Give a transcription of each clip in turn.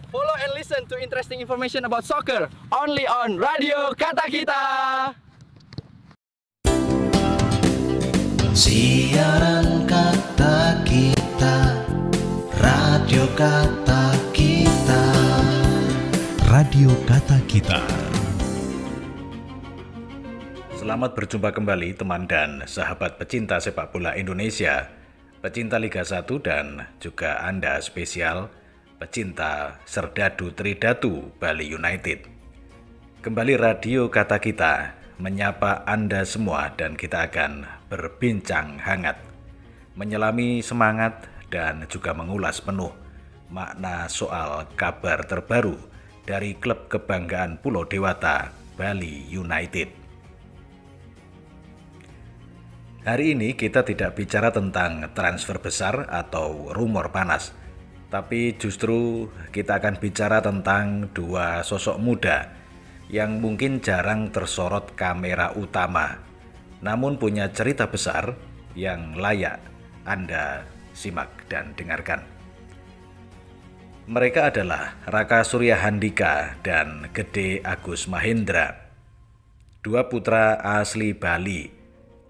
Follow and listen to interesting information about soccer only on Radio Kata Kita. Siaran Kata Kita, Radio Kata Kita, Radio Kata Kita. Selamat berjumpa kembali teman dan sahabat pecinta sepak bola Indonesia, pecinta Liga 1 dan juga Anda spesial pecinta Serdadu Tridatu Bali United. Kembali Radio Kata Kita menyapa Anda semua dan kita akan berbincang hangat, menyelami semangat dan juga mengulas penuh makna soal kabar terbaru dari klub kebanggaan Pulau Dewata, Bali United. Hari ini kita tidak bicara tentang transfer besar atau rumor panas, tapi justru kita akan bicara tentang dua sosok muda yang mungkin jarang tersorot kamera utama, namun punya cerita besar yang layak Anda simak dan dengarkan. Mereka adalah Raka Surya Handika dan Gede Agus Mahendra, dua putra asli Bali,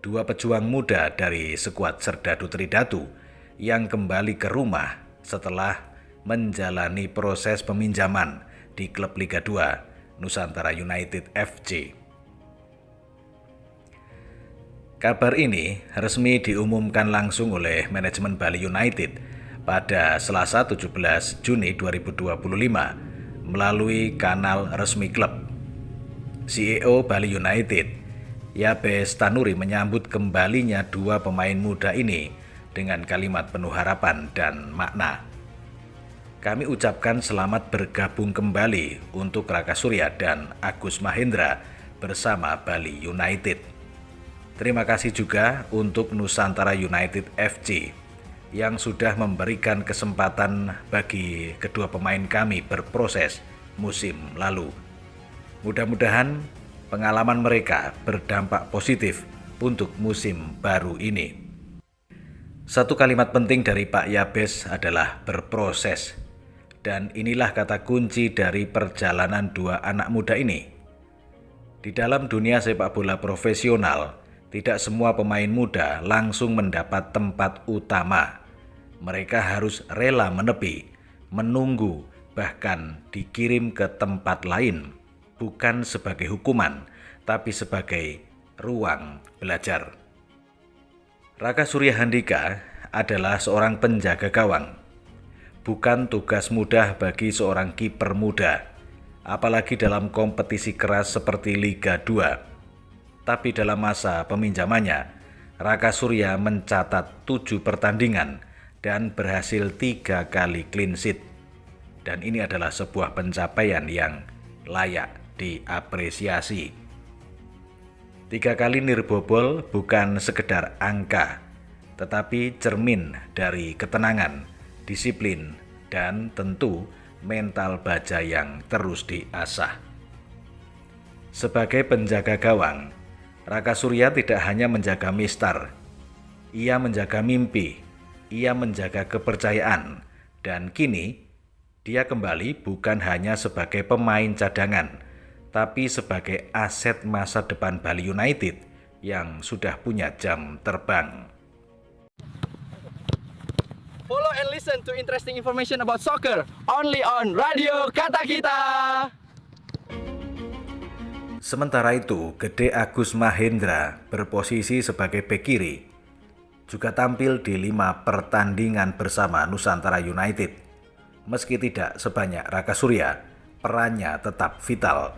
dua pejuang muda dari skuad Serdadu Tridatu yang kembali ke rumah setelah menjalani proses peminjaman di klub Liga 2 Nusantara United FC. Kabar ini resmi diumumkan langsung oleh manajemen Bali United pada Selasa 17 Juni 2025 melalui kanal resmi klub. CEO Bali United Yabes Tanuri menyambut kembalinya dua pemain muda ini dengan kalimat penuh harapan dan makna. Kami ucapkan selamat bergabung kembali untuk Raka Surya dan Agus Mahendra bersama Bali United. Terima kasih juga untuk Nusantara United FC yang sudah memberikan kesempatan bagi kedua pemain kami berproses musim lalu. Mudah-mudahan pengalaman mereka berdampak positif untuk musim baru ini. Satu kalimat penting dari Pak Yabes adalah berproses. Dan inilah kata kunci dari perjalanan dua anak muda ini. Di dalam dunia sepak bola profesional, tidak semua pemain muda langsung mendapat tempat utama. Mereka harus rela menepi, menunggu, bahkan dikirim ke tempat lain. Bukan sebagai hukuman, tapi sebagai ruang belajar. Raka Surya Handika adalah seorang penjaga gawang. Bukan tugas mudah bagi seorang kiper muda, apalagi dalam kompetisi keras seperti Liga 2. Tapi dalam masa peminjamannya, Raka Surya mencatat 7 pertandingan dan berhasil 3 kali clean sheet. Dan ini adalah sebuah pencapaian yang layak diapresiasi. 3 kali nirbobol bukan sekedar angka, tetapi cermin dari ketenangan, disiplin, dan tentu mental baja yang terus diasah. Sebagai penjaga gawang, Raka Surya tidak hanya menjaga mistar, ia menjaga mimpi, ia menjaga kepercayaan, dan kini dia kembali bukan hanya sebagai pemain cadangan, tapi sebagai aset masa depan Bali United yang sudah punya jam terbang. Follow and listen to interesting information about soccer only on Radio Kata Kita. Sementara itu, Gede Agus Mahendra berposisi sebagai bek kiri, juga tampil di 5 pertandingan bersama Nusantara United. Meski tidak sebanyak Raka Surya, perannya tetap vital.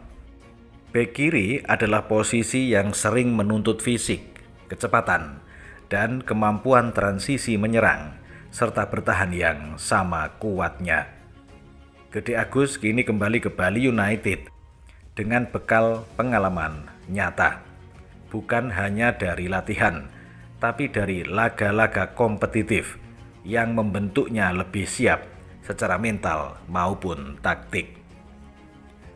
Bek kiri adalah posisi yang sering menuntut fisik, kecepatan, dan kemampuan transisi menyerang, serta bertahan yang sama kuatnya. Gede Agus kini kembali ke Bali United dengan bekal pengalaman nyata, bukan hanya dari latihan, tapi dari laga-laga kompetitif yang membentuknya lebih siap secara mental maupun taktik.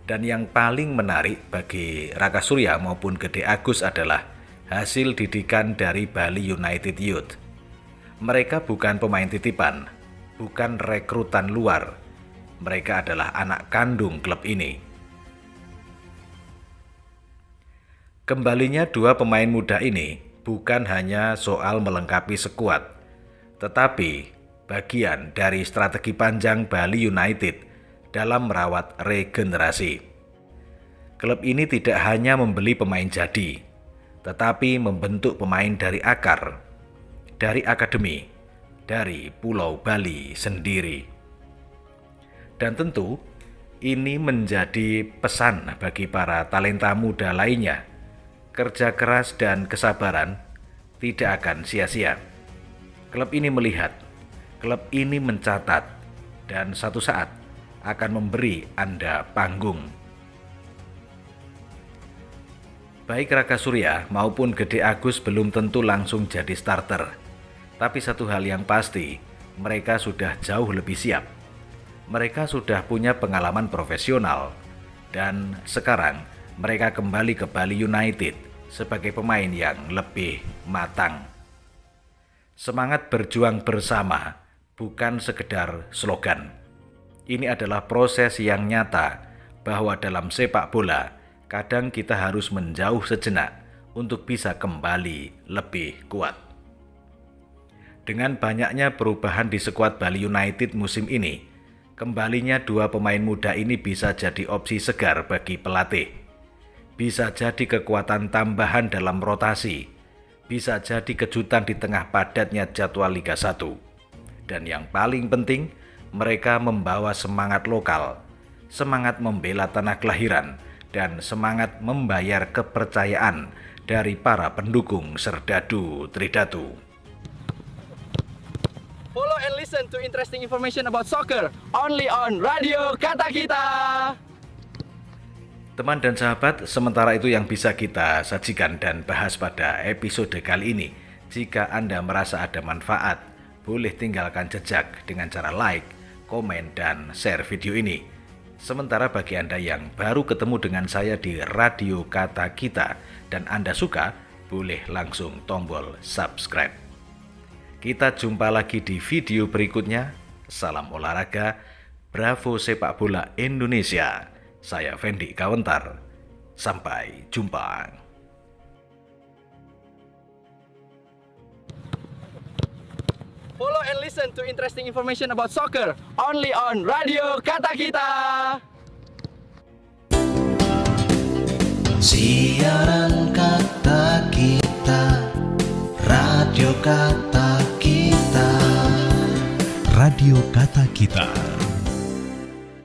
Dan yang paling menarik bagi Raka Surya maupun Gede Agus adalah hasil didikan dari Bali United Youth. Mereka bukan pemain titipan, bukan rekrutan luar. mereka adalah anak kandung klub ini. Kembalinya dua pemain muda ini bukan hanya soal melengkapi skuad, tetapi bagian dari strategi panjang Bali United dalam merawat regenerasi. Klub ini tidak hanya membeli pemain jadi, tetapi membentuk pemain dari akar, dari akademi, dari Pulau Bali sendiri. Dan tentu ini menjadi pesan bagi para talenta muda lainnya. Kerja keras dan kesabaran tidak akan sia-sia. Klub ini melihat, klub ini mencatat, dan satu saat akan memberi Anda panggung. Baik Raka Surya maupun Gede Agus belum tentu langsung jadi starter. Tapi satu hal yang pasti, mereka sudah jauh lebih siap. Mereka sudah punya pengalaman profesional. Dan sekarang mereka kembali ke Bali United sebagai pemain yang lebih matang. Semangat berjuang bersama bukan sekedar slogan. Ini adalah proses yang nyata bahwa dalam sepak bola kadang kita harus menjauh sejenak untuk bisa kembali lebih kuat. Dengan banyaknya perubahan di skuad Bali United musim ini, kembalinya dua pemain muda ini bisa jadi opsi segar bagi pelatih. Bisa jadi kekuatan tambahan dalam rotasi, bisa jadi kejutan di tengah padatnya jadwal Liga 1. Dan yang paling penting, mereka membawa semangat lokal, semangat membela tanah kelahiran, dan semangat membayar kepercayaan dari para pendukung Serdadu Tridatu. Follow and listen to interesting information about soccer only on Radio Kata Kita. Teman dan sahabat, sementara itu yang bisa kita sajikan dan bahas pada episode kali ini. Jika Anda merasa ada manfaat, boleh tinggalkan jejak dengan cara like, komen, dan share video ini. Sementara bagi Anda yang baru ketemu dengan saya di Radio Kata Kita dan Anda suka, boleh langsung tombol subscribe. Kita jumpa lagi di video berikutnya. Salam olahraga, bravo sepak bola Indonesia. Saya Fendi Kawentar. Sampai jumpa. Follow and listen to interesting information about soccer only on Radio Kata Kita. Siaran kata kita, Radio Kata Kita. Radio Kata Kita.